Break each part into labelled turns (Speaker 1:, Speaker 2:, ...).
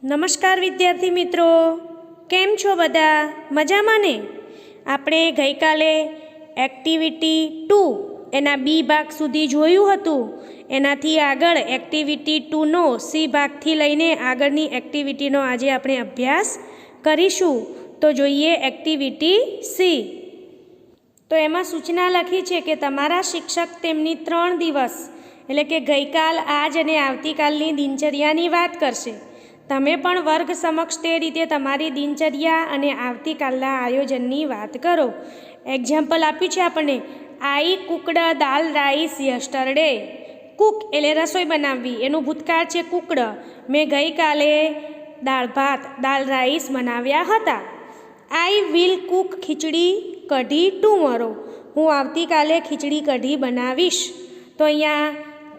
Speaker 1: નમસ્કાર વિદ્યાર્થી મિત્રો, કેમ છો બધા? મજામાં ને? આપણે ગઈકાલે એક્ટિવિટી 2 એના બી ભાગ સુધી જોયું હતું. એનાથી આગળ એક્ટિવિટી 2નો સી ભાગથી લઈને આગળની એક્ટિવિટીનો આજે આપણે અભ્યાસ કરીશું. તો જોઈએ એક્ટિવિટી સી. તો એમાં સૂચના લખી છે કે તમારા શિક્ષક તેમની 3 દિવસ એટલે કે ગઈકાલ, આજ અને આવતીકાલની દિનચર્યાની વાત કરશે. તમે પણ વર્ગ સમક્ષ તે રીતે તમારી દિનચર્યા અને આવતીકાલના આયોજનની વાત કરો. એક્ઝામ્પલ આપ્યું છે આપણને, આઈ કુકડ દાલ રાઈસ યસ્ટરડે. કુક એટલે રસોઈ બનાવવી, એનું ભૂતકાળ છે કુકડ. મેં ગઈકાલે દાળ ભાત દાલ રાઈસ બનાવ્યા હતા. I will Cook khichdi kadhi tomorrow. હું આવતીકાલે ખીચડી કઢી બનાવીશ. તો અહીંયા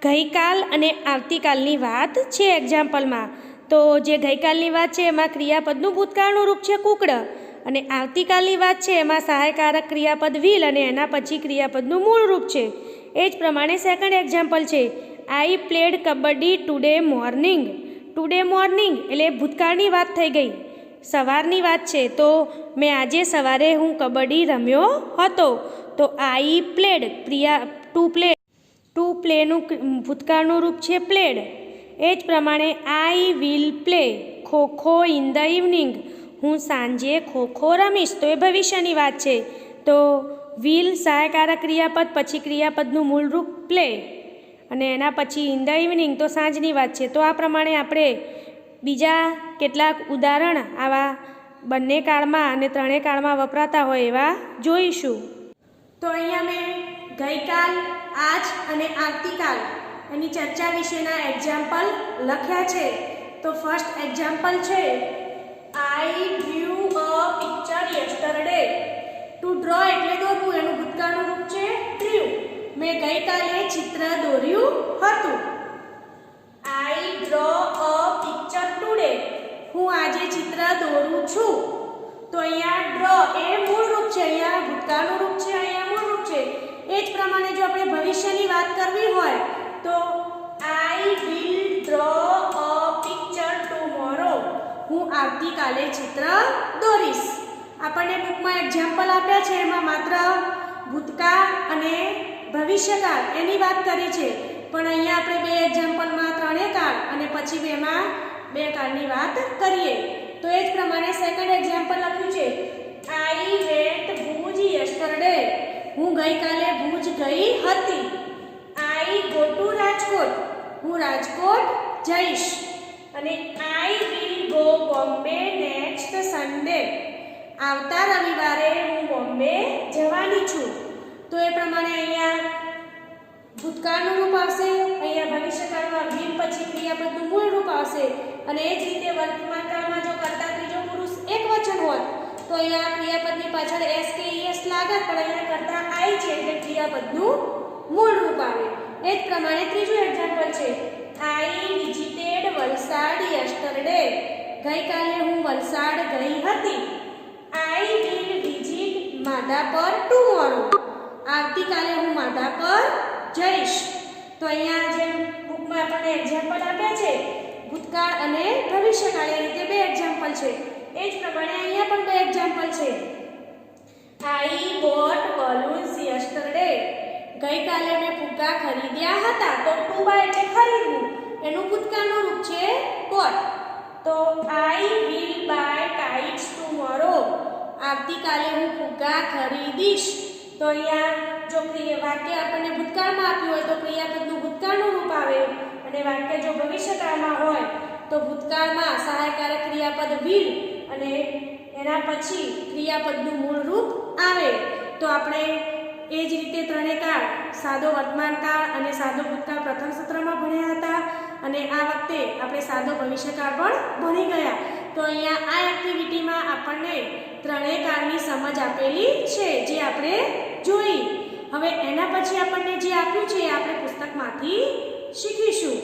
Speaker 1: ગઈકાલ અને આવતીકાલની વાત છે એક્ઝામ્પલમાં. તો જે ગઈકાલની વાત છે એમાં ક્રિયાપદનું ભૂતકાળનું રૂપ છે કુકડ, અને આવતીકાલની વાત છે એમાં સહાયકારક ક્રિયાપદ વિલ અને એના પછી ક્રિયાપદનું મૂળ રૂપ છે. એ જ પ્રમાણે સેકન્ડ એક્ઝામ્પલ છે, આઈ played kabaddi today morning. Today morning એટલે ભૂતકાળની વાત થઈ ગઈ, સવારની વાત છે. તો મેં આજે સવારે હું કબડ્ડી રમ્યો હતો. તો આઈ પ્લેડ ટુ પ્લેનું ભૂતકાળનું રૂપ છે પ્લેડ. એ જ પ્રમાણે I will play kho kho in the evening. હું સાંજે ખોખો રમીશ. તો એ ભવિષ્યની વાત છે. તો વિલ સહાયકારક ક્રિયાપદ પછી ક્રિયાપદનું મૂળરૂપ પ્લે અને એના પછી ઇન ધ ઇવનિંગ તો સાંજની વાત છે. તો આ પ્રમાણે આપણે બીજા કેટલાક ઉદાહરણ આવા બંને કાળમાં અને ત્રણેય કાળમાં વપરાતા હોય એવા જોઈશું. તો અહીંયા મેં ગઈકાલ, આજ અને આવતીકાલ એની ચર્ચા વિશેના એક્ઝામ્પલ લખ્યા છે. તો ફર્સ્ટ એક્ઝામ્પલ છે, I drew a picture yesterday. To draw એટલે દોરવું, એનું ભૂતકાળનું રૂપ છે ડ્યુ. મેં ગઈકાલે ચિત્ર દોર્યું હતું. આઈ ડ્રો અ પિક્ચર ટુડે. હું આજે ચિત્ર દોરું છું. તો અહીંયા ડ્રો એ મૂળ રૂપ છે, અહીંયા ભૂતકાળનું રૂપ છે, અહીંયા મૂળ રૂપ છે. એ જ પ્રમાણે જો આપણે ભવિષ્યની વાત કરવી હોય તો I will draw a picture tomorrow. હું આવતીકાલે ચિત્ર દોરીશ. આપણને બુકમાં એક્ઝામ્પલ આપ્યા છે, એમાં માત્ર ભૂતકાળ અને ભવિષ્યકાળ એની વાત કરી છે. પણ અહીંયા આપણે બે એક્ઝામ્પલમાં ત્રણેય કાળ અને પછી બેમાં બે કાળની વાત કરીએ. તો એ જ પ્રમાણે સેકન્ડ એક્ઝામ્પલ લખ્યું છે, આઈ વેન્ટ ભુજ યસ્ટરડે. હું ગઈકાલે ભુજ ગઈ હતી. I go to Rajkot. હું રાજકોટ જઈશ. અને I will go Bombay next Sunday. આવતા રવિવારે હું બોમ્બે જવાની છું. તો એ પ્રમાણે અહીંયા ભૂતકાળનું રૂપ આવશે, અહીંયા ભવિષ્યકાળમાં વિલ પછી ક્રિયાપદનું મૂળ રૂપ આવશે. અને એ જ રીતે વર્તમાન કાળમાં જો કર્તા ત્રીજો પુરુષ એકવચન હોત તો અહીંયા ક્રિયાપદની પાછળ એસ કે ઈએસ લાગત, પણ અહીંયા કર્તા આઈ છે એટલે ક્રિયાપદનું મૂળ રૂપ આવે. એ જ પ્રમાણે ત્રીજું એક્ઝામ્પલ છે, આઈ વિઝિટેડ વલસાડ યસ્ટરડે. ગઈકાલે હું વલસાડ ગઈ હતી. I will visit Madhapar tomorrow. આવતીકાલે હું માધાપર જઈશ. તો અહીંયા જે બુકમાં આપણને એક્ઝામ્પલ આપ્યા છે ભૂતકાળ અને ભવિષ્યકાળ, એ રીતે બે એક્ઝામ્પલ છે. એ જ પ્રમાણે અહીંયા પણ બે એક્ઝામ્પલ છે, આઈ બોટ બલૂન્સ યસ્ટરડે. ગઈકાલે મેં ફુગ્ગા ખરીદ્યા હતા. તો ટુ બાય એટલે ખરીદવું, એનું ભૂતકાળનું રૂપ છે બોટ. તો I will buy kites tomorrow. આવતીકાલે હું ફુગ્ગા ખરીદીશ. તો અહીંયા જો વાક્ય આપણને ભૂતકાળમાં આપ્યું હોય તો ક્રિયાપદનું ભૂતકાળનું રૂપ આવે, અને વાક્ય જો ભવિષ્યકાળમાં હોય તો ભૂતકાળમાં સહાયકારક ક્રિયાપદ વિલ અને એના પછી ક્રિયાપદનું મૂળ રૂપ આવે. તો આપણે એ જ રીતે ત્રણેય કાળ, સાદો વર્તમાન કાળ અને સાદો ભૂતકાળ પ્રથમ સત્રમાં ભણ્યા હતા, અને આ વખતે આપણે સાદો ભવિષ્યકાળ પણ ભણી ગયા. તો અહીંયા આ એક્ટિવિટીમાં આપણને ત્રણેય કાળની સમજ આપેલી છે જે આપણે જોઈ. હવે એના પછી આપણને જે આપ્યું છે એ આપણે પુસ્તકમાંથી શીખીશું.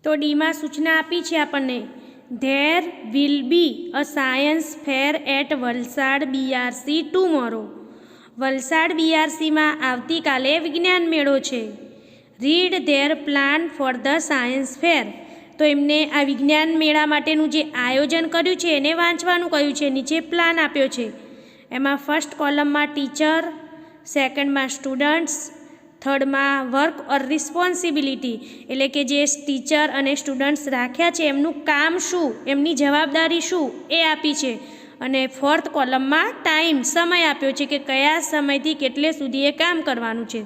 Speaker 1: તો ડીમાં સૂચના આપી છે આપણને, there will be a science fair at Valsad BRC tomorrow. Valsad બીઆરસીમાં આવતીકાલે વિજ્ઞાન મેળો છે. Read their plan for the science fair. તો એમને આ વિજ્ઞાન મેળા માટેનું જે આયોજન કર્યું છે એને વાંચવાનું કહ્યું છે. નીચે પ્લાન આપ્યો છે. એમાં ફર્સ્ટ કોલમમાં ટીચર, સેકન્ડમાં સ્ટુડન્ટ્સ, થર્ડમાં વર્ક ઓર રિસ્પોન્સિબિલિટી એટલે કે જે ટીચર અને સ્ટુડન્ટ્સ રાખ્યા છે એમનું કામ શું, એમની જવાબદારી શું એ આપી છે. અને ફોર્થ કોલમમાં ટાઈમ, સમય આપ્યો છે કે કયા સમયથી કેટલે સુધી એ કામ કરવાનું છે.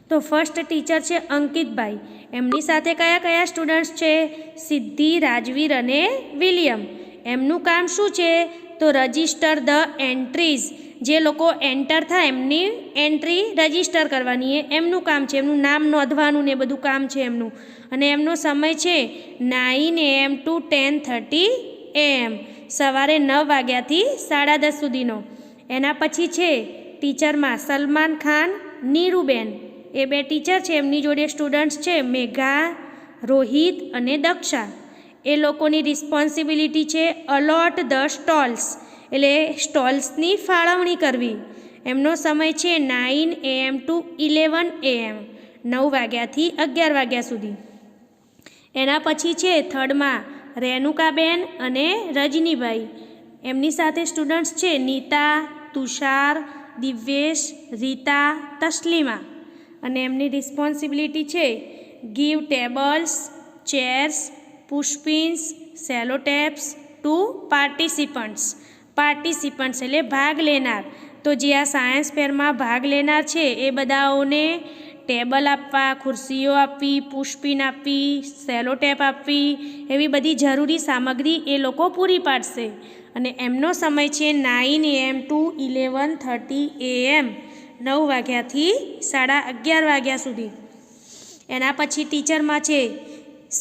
Speaker 1: તો ફર્સ્ટ ટીચર છે અંકિતભાઈ. એમની સાથે કયા કયા સ્ટુડન્ટ્સ છે? સિદ્ધિ, રાજવીર અને વિલિયમ. એમનું કામ શું છે? તો રજિસ્ટર ધ એન્ટ્રીઝ, જે લોકો એન્ટર થાય એમની એન્ટ્રી રજિસ્ટર કરવાની એ એમનું કામ છે. એમનું નામ નોંધવાનું ને બધું કામ છે એમનું. અને એમનો સમય છે 9 AM to 10:30 AM, સવારે 9 વાગ્યાથી 10:30 સુધીનો. એના પછી છે ટીચરમાં સલમાન ખાન, નીરુબેન. એ બે ટીચર છે. એમની જોડે સ્ટુડન્ટ્સ છે મેઘા, રોહિત અને દક્ષા. એ લોકોની રિસ્પોન્સિબિલિટી છે અલોટ ધ સ્ટોલ્સ, એટલે સ્ટોલ્સની ફાળવણી કરવી. એમનો સમય છે 9 AM to 11 AM, 9 વાગ્યાથી 11 વાગ્યા સુધી. એના પછી છે થર્ડમાં રેણુકાબેન અને રજનીભાઈ. એમની સાથે સ્ટુડન્ટ્સ છે નીતા, તુષાર, દિવ્યેશ, રીતા, તસ્લીમા. અને એમની રિસ્પોન્સિબિલિટી છે give tables, chairs, pushpins, sellotapes to participants. Participants એટલે ભાગ લેનાર. તો જે આ સાયન્સ ફેરમાં ભાગ લેનાર છે એ બધાઓને ટેબલ આપવા, ખુરશીઓ આપવી, પુશપિન આપવી, સેલોટેપ આપવી, એવી બધી જરૂરી સામગ્રી એ લોકો પૂરી પાડશે. અને એમનો સમય છે 9 AM to 11:30 AM, 9 વાગ્યાથી 11:30 વાગ્યા સુધી. એના પછી ટીચરમાં છે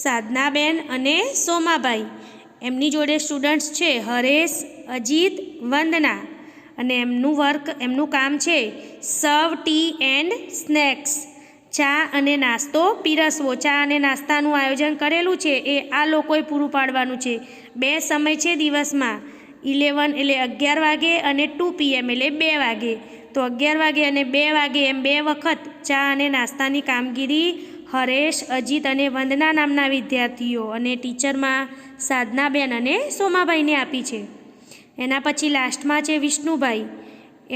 Speaker 1: સાધનાબેન અને સોમાભાઈ. એમની જોડે સ્ટુડન્ટ્સ છે હરેશ, અજીત, વંદના. અને એમનું કામ છે સર્વ ટી એન્ડ સ્નેક્સ, ચા અને નાસ્તો પીરસવો. ચા અને નાસ્તાનું આયોજન કરેલું છે એ આ લોકોએ પૂરું પાડવાનું છે. 2 સમય છે દિવસમાં, 11 એટલે 11 વાગે અને 2 PM એટલે 2 વાગે. તો 11 વાગે અને 2 વાગે એમ 2 વખત ચા અને નાસ્તાની કામગીરી હરેશ, અજીત અને વંદના નામના વિદ્યાર્થીઓ અને ટીચરમાં સાધનાબેન અને સોમાભાઈને આપી છે. એના પછી લાસ્ટમાં છે વિષ્ણુભાઈ.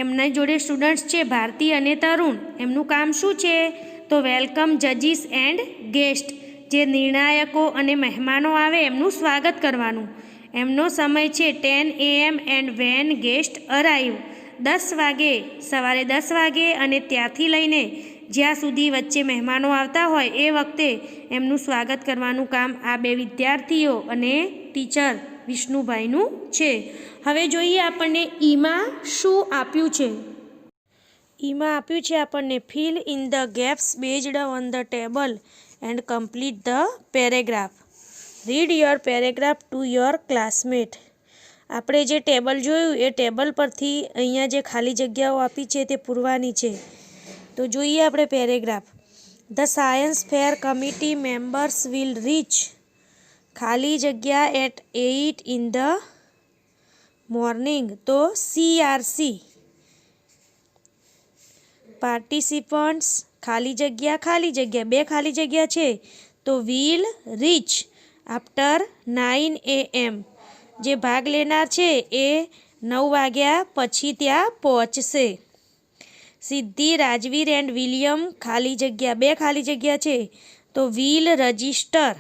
Speaker 1: એમના જોડે સ્ટુડન્ટ્સ છે ભારતી અને તરુણ. એમનું કામ શું છે? તો વેલકમ જજીસ એન્ડ ગેસ્ટ, જે નિર્ણાયકો અને મહેમાનો આવે એમનું સ્વાગત કરવાનું. એમનો સમય છે 10 AM and when guest arrive, 10 વાગે, સવારે 10 વાગે અને ત્યાંથી લઈને જ્યાં સુધી વચ્ચે મહેમાનો આવતા હોય એ વખતે એમનું સ્વાગત કરવાનું કામ આ 2 વિદ્યાર્થીઓ અને ટીચર વિષ્ણુભાઈનું છે. હવે જોઈએ આપણને ઈમાં શું આપ્યું છે. ઈમાં આપ્યું છે આપણને fill in the gaps based on the table and complete the paragraph. Read your paragraph to your classmate. આપણે જે ટેબલ જોયું એ ટેબલ પરથી અહીંયા જે ખાલી જગ્યાઓ આપી છે તે પૂરવાની છે. તો જોઈએ આપણે paragraph. The science fair committee members will rich, ખાલી જગ્યા એટ 8 in the morning. તો CRC. પાર્ટિસિપન્ટ્સ ખાલી જગ્યા 2 ખાલી જગ્યા છે તો વિલ રીચ આફ્ટર 9 AM. જે ભાગ લેનાર છે એ 9 વાગ્યા પછી ત્યાં પહોંચશે. સિદ્ધિ, રાજવીર એન્ડ વિલિયમ ખાલી જગ્યા 2 ખાલી જગ્યા છે તો will register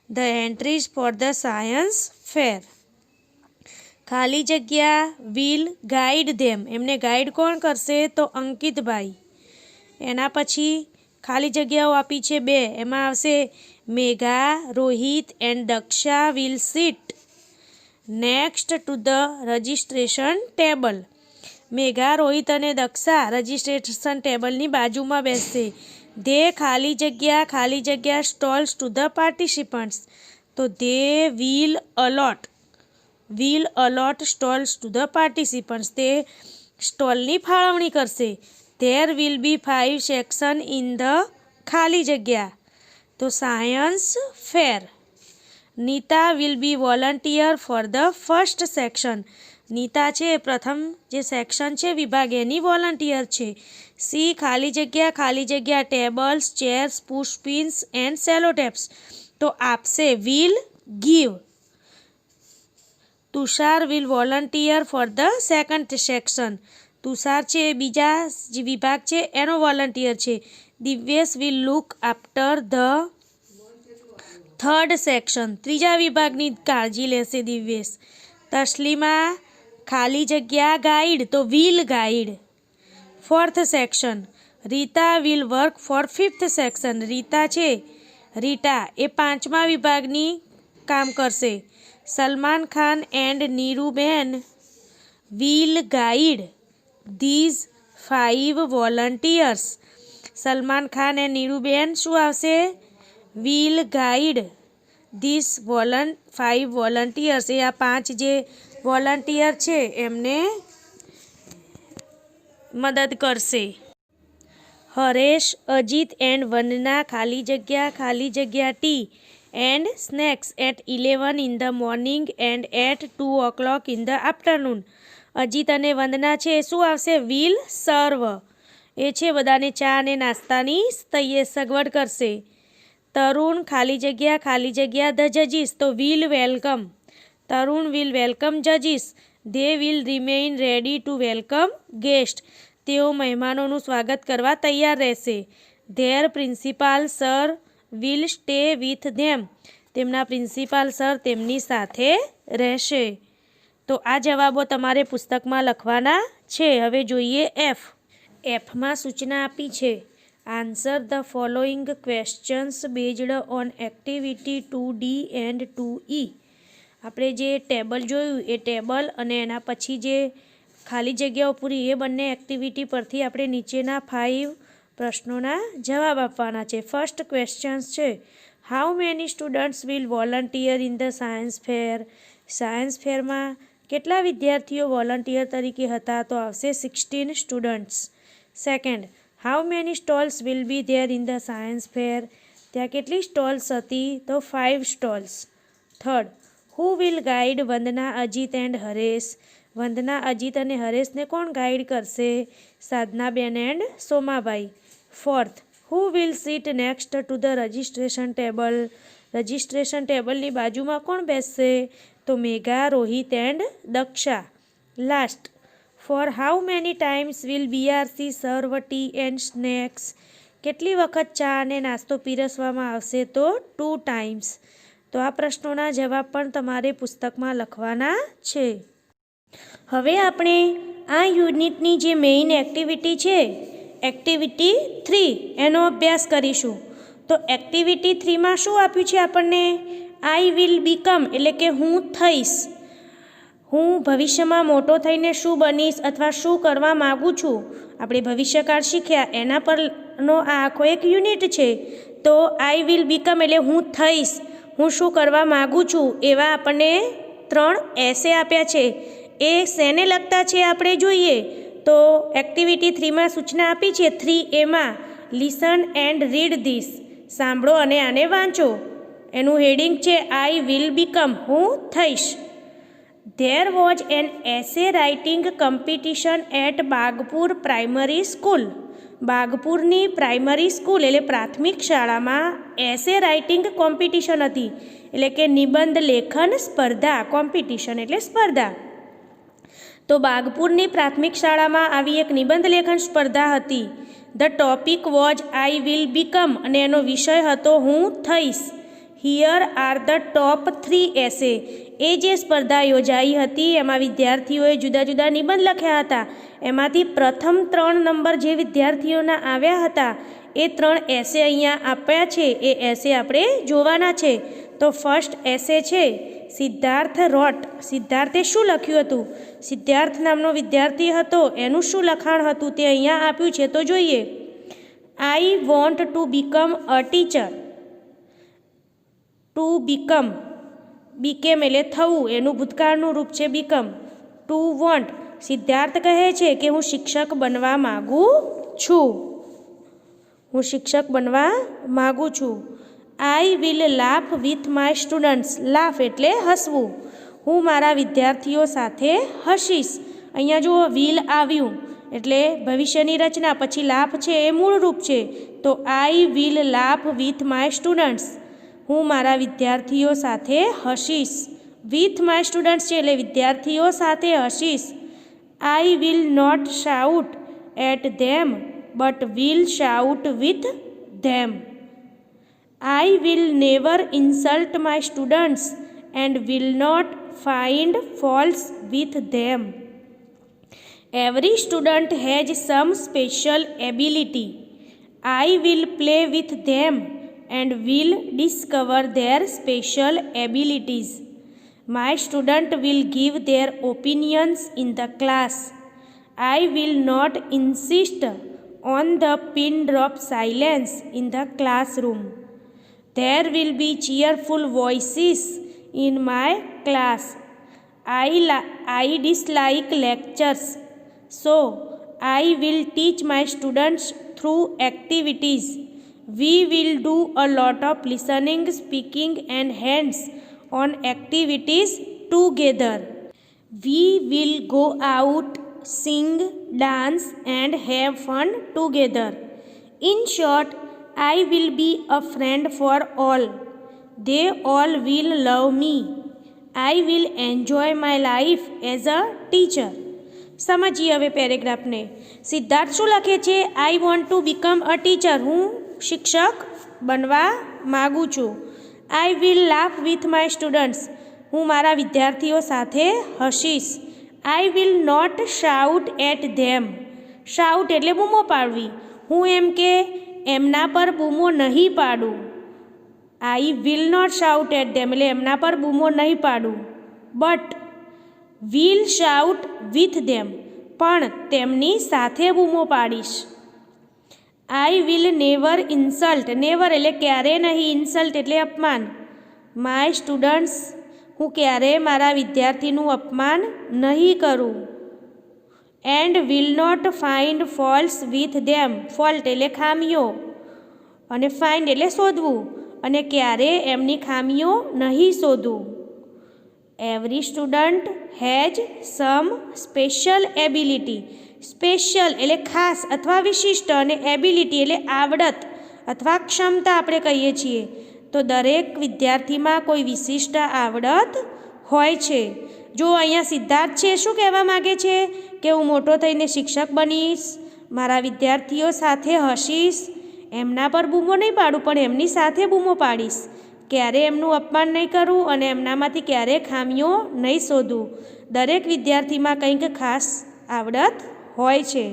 Speaker 1: the entries four the science ફેર. ખાલી જગ્યા વિલ ગાઈડ ધેમ. એમને ગાઈડ કોણ કરશે? તો અંકિતભાઈ. એના પછી ખાલી જગ્યાઓ આપી છે 2, એમાં આવશે Megha, Rohit and Daksha will sit next to the registration table. Megha, Rohit અને દક્ષા રજિસ્ટ્રેશન ટેબલની બાજુમાં બેસશે. ધે ખાલી જગ્યા સ્ટોલ્સ ટુ ધ પાર્ટિસિપન્ટ્સ. તો they will allot stalls to the participants. તે સ્ટોલની ફાળવણી કરશે. There will be 5 section in the ખાલી જગ્યા. તો science fair. Nita will be volunteer for the first section. Nita છે પ્રથમ જે સેક્શન છે વિભાગ એની વોલન્ટિયર છે. સી ખાલી જગ્યા ટેબલ્સ, ચેર્સ, પુશપિન્સ એન્ડ સેલોટેપ્સ. તો આપશે, will give. Tushar will volunteer for the second section. Tushar છે એ બીજા જે વિભાગ છે એનો વોલન્ટિયર છે. Divyesh will look after the third section. ત્રીજા વિભાગની કાળજી લેશે દિવ્યેશ. તસ્લીમા ખાલી જગ્યા ગાઈડ, તો will guide fourth section. Rita will work for fifth section. Rita એ પાંચમા વિભાગની કામ કરશે. Salman Khan and Niruben will guide these 5 volunteers. Salman Khan and Niruben શું આવશે? Will guide these 5 volunteers. એ આ 5 જે વોલન્ટિયર છે એમને મદદ કરશે. હરેશ, અજીત એન્ડ વંદના ખાલી જગ્યા tea and snacks at 11 in the morning and at 2 o'clock in the afternoon. Ajit અને વંદના છે શું આવશે? Will serve. એ છે બધાને ચા અને નાસ્તાની સગવડ કરશે. તરુણ ખાલી જગ્યા ધ જજીસ, તો will welcome. Tarun will welcome જજીસ. They will remain ready to welcome guest. તેઓ મહેમાનોનું સ્વાગત કરવા તૈયાર રહેશે. There principal sir will stay with them. તેમના પ્રિન્સિપાલ સર તેમની સાથે રહેશે. તો આ જવાબો તમારે પુસ્તકમાં લખવાના છે. હવે જોઈએ એફમાં સૂચના આપી છે. Answer the following questions based on activity 2D and 2E. આપણે જે ટેબલ જોયું એ ટેબલ અને એના પછી જે ખાલી જગ્યાઓ પૂરી એ બંને એક્ટિવિટી પરથી આપણે નીચેના 5 પ્રશ્નોના જવાબ આપવાના છે. ફર્સ્ટ ક્વેશ્ચન્સ છે, how many students will volunteer in the science fair. Science ફેરમાં કેટલા વિદ્યાર્થીઓ વોલન્ટિયર તરીકે હતા? તો આવશે 16 students. Second, how many stalls will be there in the science fair. ત્યાં કેટલી સ્ટોલ્સ હતી? તો 5 stalls. Third, who will guide Vandana, Ajit and Haresh. Vandana, Ajit અને હરેશને કોણ ગાઈડ કરશે? Sadhanaben and Somabhai. Fourth, who will sit next to the registration table. Registration ટેબલની બાજુમાં કોણ બેસશે? તો Megha, Rohit and Daksha. Last, for how many times will BRC serve tea and snacks. કેટલી વખત ચા અને નાસ્તો પીરસવામાં આવશે? તો 2 times. તો આ પ્રશ્નોના જવાબ પણ તમારે પુસ્તકમાં લખવાના છે. હવે આપણે આ યુનિટની જે મેઇન એક્ટિવિટી છે, એક્ટિવિટી 3, એનો અભ્યાસ કરીશું. તો એક્ટિવિટી 3માં શું આપ્યું છે આપણને? આઈ વિલ બીકમ, એટલે કે હું થઈશ. હું ભવિષ્યમાં મોટો થઈને શું બનીશ અથવા શું કરવા માગું છું. આપણે ભવિષ્યકાળ શીખ્યા એના પરનો આ આખો એક યુનિટ છે. તો આઈ વિલ બીકમ એટલે હું થઈશ, હું શું કરવા માગું છું. એવા આપણને 3 એસે આપ્યા છે. એ શેને લગતા છે આપણે જોઈએ. તો એક્ટિવિટી 3માં સૂચના આપી છે 3Aમાં, લિસન એન્ડ રીડ ધીસ. સાંભળો અને આને વાંચો. એનું હેડિંગ છે આઈ વિલ બીકમ, હું થઈશ. There was an essay writing competition at Bagpur primary school. બાગપુરની પ્રાઇમરી સ્કૂલ એટલે પ્રાથમિક શાળામાં એસે રાઇટિંગ કોમ્પિટિશન હતી, એટલે કે નિબંધ લેખન સ્પર્ધા. કોમ્પિટિશન એટલે સ્પર્ધા. તો બાગપુરની પ્રાથમિક શાળામાં આવી એક નિબંધ લેખન સ્પર્ધા હતી. The topic was I will become અને એનો વિષય હતો હું થઈશ. હિયર આર ધ ટોપ 3 એસે. એ જે સ્પર્ધા યોજાઈ હતી એમાં વિદ્યાર્થીઓએ જુદા જુદા નિબંધ લખ્યા હતા. એમાંથી પ્રથમ 3 નંબર જે વિદ્યાર્થીઓના આવ્યા હતા એ 3 એસે અહીંયા આપ્યા છે. એ એસે આપણે જોવાના છે. તો ફર્સ્ટ એસે છે સિદ્ધાર્થ રોટ. સિદ્ધાર્થે શું લખ્યું હતું? સિદ્ધાર્થ નામનો વિદ્યાર્થી હતો, એનું શું લખાણ હતું તે અહીંયા આપ્યું છે. તો જોઈએ. આઈ want to become a teacher. To become, became એટલે થવું, એનું ભૂતકાળનું રૂપ છે બીકમ. ટુ વોન્ટ, સિદ્ધાર્થ કહે છે કે હું શિક્ષક બનવા માગું છું. હું શિક્ષક બનવા માગું છું. I will laugh with my students. Laugh એટલે હસવું. હું મારા વિદ્યાર્થીઓ સાથે હસીશ. અહીંયા જુઓ વિલ આવ્યું એટલે ભવિષ્યની રચના, પછી લાફ છે એ મૂળ રૂપ છે. તો આઈ will laugh with my students. હું મારા વિદ્યાર્થીઓ સાથે હસીશ. વિથ માય સ્ટુડન્ટ્સ છે એટલે વિદ્યાર્થીઓ સાથે હસીશ. I will not shout at them but will shout with them. I will never insult my students and will not find faults with them. Every student has some special ability. I will play with them and will discover their special abilities. My student will give their opinions in the class. I will not insist on the pin drop silence in the classroom. There will be cheerful voices in my class. I dislike lectures, so I will teach my students through activities. We will do a lot of listening, speaking and hands-on activities together. We will go out, sing, dance and have fun together. In short, I will be a friend for all. They all will love me. I will enjoy my life as a teacher. સમજીએ હવે પેરેગ્રાફને. સિદ્ધાર્થ શું લખે છે? I want to become a teacher. હું શિક્ષક બનવા માગું છું. I will laugh with my students. હું મારા વિદ્યાર્થીઓ સાથે હસીશ. I will not shout at them. Shout એટલે બૂમો પાડવી. હું એમ કે એમના પર બૂમો નહીં પાડું. I will not shout at them એટલે એમના પર બૂમો નહીં પાડું. But will shout with them પણ તેમની સાથે બૂમો પાડીશ. I will never insult. Never એટલે ક્યારે નહીં, ઇન્સલ્ટ એટલે અપમાન. My students. હું ક્યારેય મારા વિદ્યાર્થીનું અપમાન નહીં કરું. And will not find faults with them. Fault એટલે ખામીઓ અને ફાઇન્ડ એટલે શોધવું, અને ક્યારે એમની ખામીઓ નહીં શોધવું. Every student has some special ability. Special એટલે ખાસ અથવા વિશિષ્ટ, અને એબિલિટી એટલે આવડત અથવા ક્ષમતા આપણે કહીએ છીએ. તો દરેક વિદ્યાર્થીમાં કોઈ વિશિષ્ટ આવડત હોય છે. જો અહીંયા સિદ્ધાર્થ છે શું કહેવા માગે છે કે હું મોટો થઈને શિક્ષક બનીશ, મારા વિદ્યાર્થીઓ સાથે હસીશ, એમના પર બૂમો નહીં પાડું પણ એમની સાથે બૂમો પાડીશ, ક્યારે એમનું અપમાન નહીં કરું અને એમનામાંથી ક્યારે ખામીઓ નહીં શોધું. દરેક વિદ્યાર્થીમાં કંઈક ખાસ આવડત હોય છે.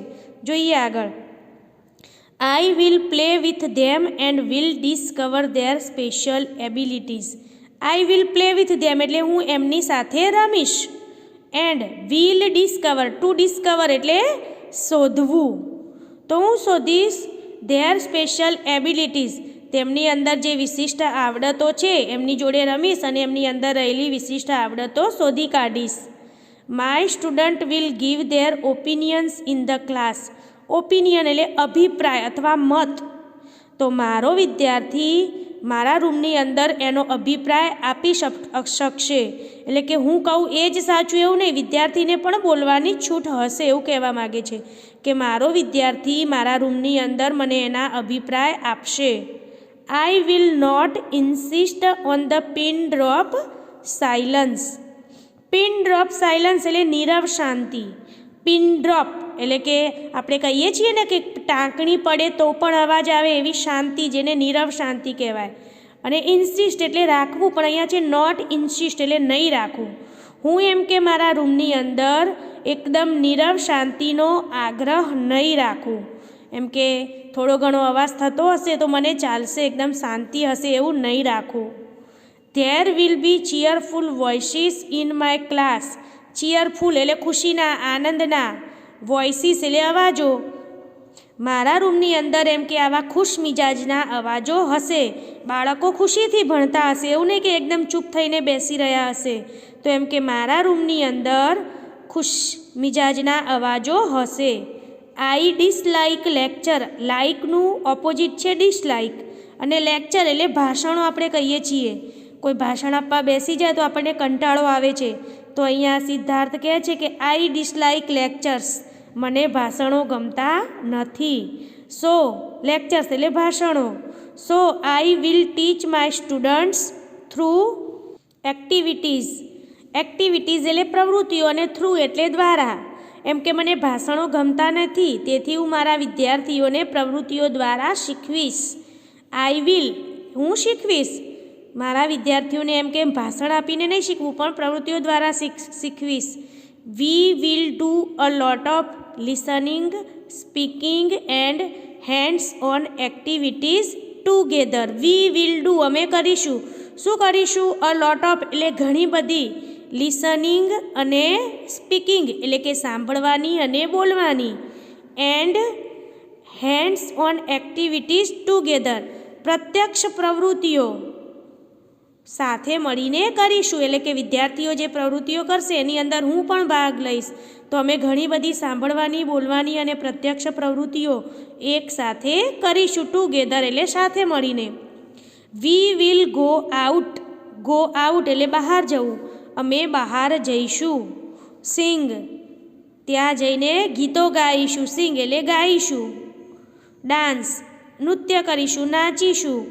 Speaker 1: જોઈએ આગળ. I will play with them and will discover their special abilities. I will play with them એટલે હું એમની સાથે રમીશ. And will discover, to discover એટલે શોધવું. તો હું શોધીશ their special abilities. તેમની અંદર જે વિશિષ્ટ આવડતો છે એમની જોડે રમીશ અને એમની અંદર રહેલી વિશિષ્ટ આવડતો શોધી કાઢીશ. My student will give their opinions in the class. Opinion એટલે અભિપ્રાય અથવા મત. તો મારો વિદ્યાર્થી મારા રૂમની અંદર એનો અભિપ્રાય આપી શકશે. એટલે કે હું કહું એ જ સાચું એવું નહીં, વિદ્યાર્થીને પણ બોલવાની છૂટ હશે એવું કહેવા માગે છે કે મારો વિદ્યાર્થી મારા રૂમની અંદર મને એના અભિપ્રાય આપશે. I will not insist on the pin drop silence. Pin drop silence એટલે નીરવ શાંતિ. પિન ડ્રોપ એટલે કે આપણે કહીએ છીએ ને કે ટાંકણી પડે તો પણ અવાજ આવે એવી શાંતિ, જેને નીરવ શાંતિ કહેવાય. અને ઇન્સિસ્ટ એટલે રાખવું, પણ અહીંયા છે નોટ ઇન્સિસ્ટ એટલે નહીં રાખવું. હું એમ કે મારા રૂમની અંદર એકદમ નીરવ શાંતિનો આગ્રહ નહીં રાખું. એમ કે થોડો ઘણો અવાજ થતો હશે તો મને ચાલશે, એકદમ શાંતિ હશે એવું નહીં રાખું. There will be cheerful voices in my class. cheerful એટલે ખુશીના, આનંદના. voices એટલે અવાજો. મારા રૂમની અંદર એમ કે આવા ખુશ મિજાજના અવાજો હશે. બાળકો ખુશીથી ભણતા હશે, એવું નહીં કે એકદમ ચૂપ થઈને બેસી રહ્યા હશે. તો એમ કે મારા રૂમની અંદર ખુશ મિજાજના અવાજો હશે. I dislike lecture. લાઇકનું ઓપોઝિટ છે ડિસલાઇક, અને લેક્ચર એટલે ભાષણો આપણે કહીએ છીએ. કોઈ ભાષણ આપવા બેસી જાય તો આપણને કંટાળો આવે છે. તો અહીંયા સિદ્ધાર્થ કહે છે કે આઈ ડિસલાઇક લેક્ચર્સ. મને ભાષણો ગમતા નથી. સો લેક્ચર્સ એટલે ભાષણો. So I will teach my students through activities. Activities એટલે પ્રવૃત્તિઓ અને થ્રુ એટલે દ્વારા. એમ કે મને ભાષણો ગમતા નથી, તેથી હું મારા વિદ્યાર્થીઓને પ્રવૃત્તિઓ દ્વારા શીખવીશ. આઈ વિલ હું શીખવીશ. મારા વિદ્યાર્થીઓને એમ કે ભાષણ આપીને નહીં શીખવું, પણ પ્રવૃત્તિઓ દ્વારા શીખવીશ. We will do a lot of listening, speaking and hands on activities together. We will do અમે કરીશું. શું કરીશું? અ લોટ ઓફ એટલે ઘણી બધી, લિસનિંગ અને સ્પીકિંગ એટલે કે સાંભળવાની અને બોલવાની, and hands on activities together પ્રત્યક્ષ પ્રવૃત્તિઓ સાથે મળીને કરીશું. એટલે કે વિદ્યાર્થીઓ જે પ્રવૃત્તિઓ કરશે એની અંદર હું પણ ભાગ લઈશ. તો અમે ઘણી બધી સાંભળવાની, બોલવાની અને પ્રત્યક્ષ પ્રવૃત્તિઓ એક સાથે કરીશું. ટુગેધર એટલે સાથે મળીને. વી will go out. Go out એટલે બહાર જવું. અમે બહાર જઈશું. સિંગ ત્યાં જઈને ગીતો ગાઈશું. સિંગ એટલે ગાઈશું. ડાન્સ નૃત્ય કરીશું, નાચીશું.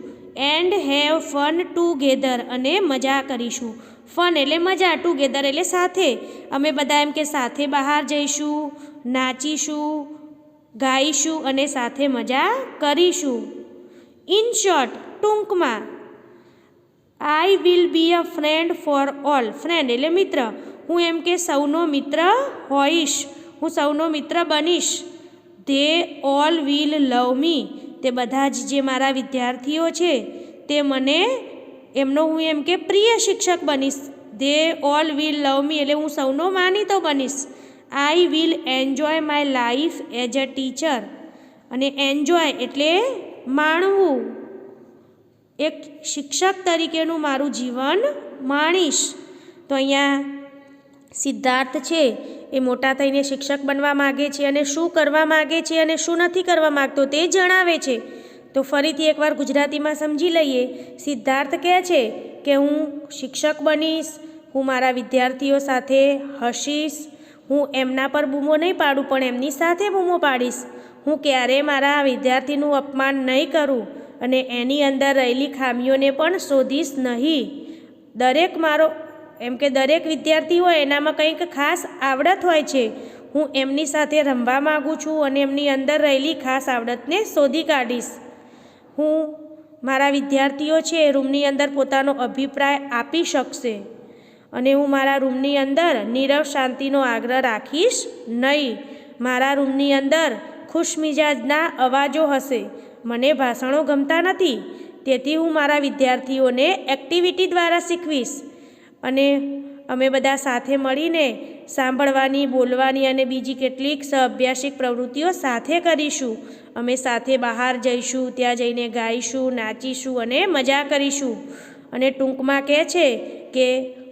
Speaker 1: એન્ડ હેવ ફન ટુગેધર અને મજા કરીશું. ફન એટલે મજા, ટુગેધર એટલે સાથે. અમે બધા એમ કે સાથે બહાર જઈશું, નાચીશું, ગાઈશું અને સાથે મજા કરીશું. ઇન શોર્ટ ટૂંકમાં, આઈ will be a friend for all. Friend એટલે મિત્ર. હું એમ કે સૌનો મિત્ર હોઈશ, હું સૌનો મિત્ર બનીશ. ધે ઓલ વિલ લવ મી. તે બધા જ જે મારા વિદ્યાર્થીઓ છે તે મને, એમનો હું એમ કે પ્રિય શિક્ષક બનીશ. They all will love me એટલે હું સૌનો માનીતો બનીશ. I will enjoy my life as a teacher. અને એન્જોય એટલે માણવું. એક શિક્ષક તરીકેનું મારું જીવન માણીશ. તો અહીંયા સિદ્ધાર્થ છે એ મોટા થઈને શિક્ષક બનવા માગે છે અને શું કરવા માગે છે અને શું નથી કરવા માગતો તે જણાવે છે. તો ફરીથી એકવાર ગુજરાતીમાં સમજી લઈએ. સિદ્ધાર્થ કહે છે કે હું શિક્ષક બનીશ, હું મારા વિદ્યાર્થીઓ સાથે હસીશ, હું એમના પર બૂમો નહીં પાડું પણ એમની સાથે બૂમો પાડીશ. હું ક્યારેય મારા વિદ્યાર્થીનું અપમાન નહીં કરું અને એની અંદર રહેલી ખામીઓને પણ શોધીશ નહીં. દરેક મારો એમ કે દરેક વિદ્યાર્થી હોય એનામાં કંઈક ખાસ આવડત હોય છે. હું એમની સાથે રમવા માગું છું અને એમની અંદર રહેલી ખાસ આવડતને શોધી કાઢીશ. હું મારા વિદ્યાર્થીઓ છે રૂમની અંદર પોતાનો અભિપ્રાય આપી શકશે અને હું મારા રૂમની અંદર નીરવ શાંતિનો આગ્રહ રાખીશ નહીં. મારા રૂમની અંદર ખુશમિજાજના અવાજો હશે. મને ભાષણો ગમતા નથી, તેથી હું મારા વિદ્યાર્થીઓને એક્ટિવિટી દ્વારા શીખવીશ. અને અમે બધા સાથે મળીને સાંભળવાની, બોલવાની અને બીજી કેટલીક સહઅભ્યાસિક પ્રવૃત્તિઓ સાથે કરીશું. અમે સાથે બહાર જઈશું, ત્યાં જઈને ગાઈશું, નાચીશું અને મજા કરીશું. અને ટૂંકમાં કહે છે કે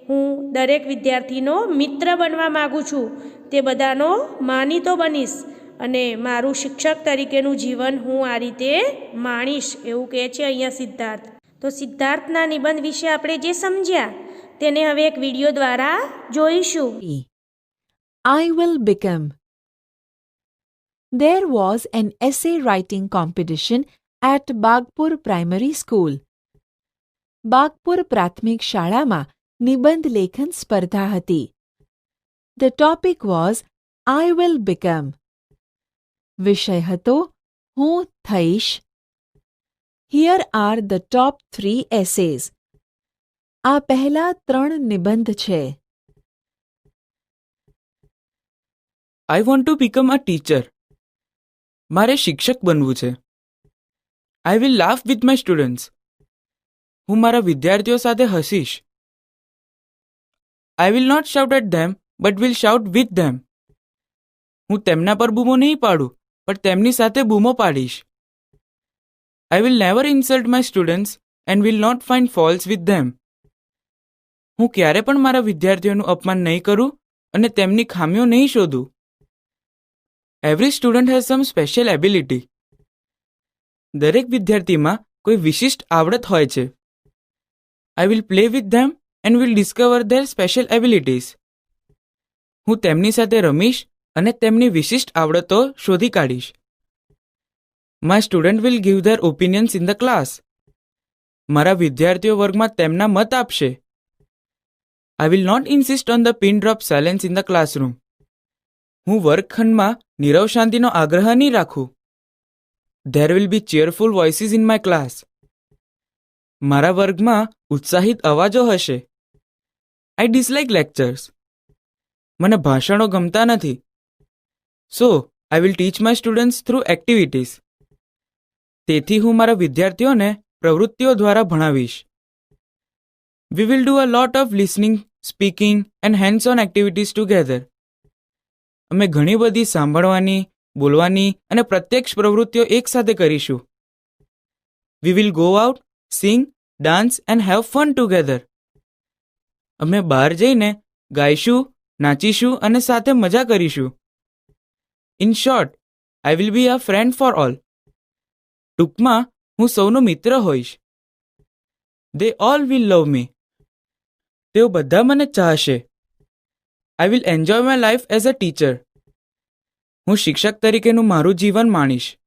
Speaker 1: હું દરેક વિદ્યાર્થીનો મિત્ર બનવા માગું છું, તે બધાનો માનીતો બનીશ અને મારું શિક્ષક તરીકેનું જીવન હું આ રીતે માણીશ, એવું કહે છે અહીંયા સિદ્ધાર્થ. તો સિદ્ધાર્થના નિબંધ વિશે આપણે જે સમજ્યા તેને હવે એક વિડીયો દ્વારા જોઈશું.
Speaker 2: I will become. There was an essay writing competition at Bagpur Primary School. Bagpur પ્રાથમિક શાળામાં નિબંધ લેખન સ્પર્ધા હતી. The topic was I will become. વિષય હતો હું થઈશ. Here are the top 3 essays. આ પહેલા 3 નિબંધ છે.
Speaker 3: I want to become a teacher. મારે શિક્ષક બનવું છે. I will laugh with my students. હું મારા વિદ્યાર્થીઓ સાથે હસીશ. I will not shout at them but will shout with them. હું તેમના પર બૂમો નહીં પાડું પણ તેમની સાથે બૂમો પાડીશ. I will never insult my students and will not find faults with them. હું ક્યારે પણ મારા વિદ્યાર્થીઓનું અપમાન નહીં કરું અને તેમની ખામીઓ નહીં શોધું. Every student has some special ability. દરેક વિદ્યાર્થીમાં કોઈ વિશિષ્ટ આવડત હોય છે. I will play with them and will discover their special abilities. હું તેમની સાથે રમીશ અને તેમની વિશિષ્ટ આવડતો શોધી કાઢીશ. My student will give their opinions in the class. મારા વિદ્યાર્થીઓ વર્ગમાં તેમના મત આપશે. I will not insist on the pin drop silence in the classroom. હું વર્ગખંડમાં નીરવ શાંતિનો આગ્રહ નહીં રાખું. There will be cheerful voices in my class. મારા વર્ગમાં ઉત્સાહિત અવાજો હશે. I dislike lectures. મને ભાષણો ગમતા નથી. So I will teach my students through activities. તેથી હું મારા વિદ્યાર્થીઓને પ્રવૃત્તિઓ દ્વારા ભણાવીશ. We will do a lot of listening, speaking and hands on activities together. અમે ઘણી બધી સાંભળવાની, બોલવાની અને પ્રત્યક્ષ પ્રવૃત્તિઓ એકસાથે કરીશું. We will go out, sing, dance and have fun together. અમે બહાર જઈને ગાઈશું, નાચીશું અને સાથે મજા કરીશું. In short, I will be a friend for all. ટૂંકમાં હું સૌનો મિત્ર હોઈશ. They all will love me. તેઓ બધા મને ચાહશે. I will enjoy my life as a teacher. હું શિક્ષક તરીકેનું મારું જીવન માણીશ.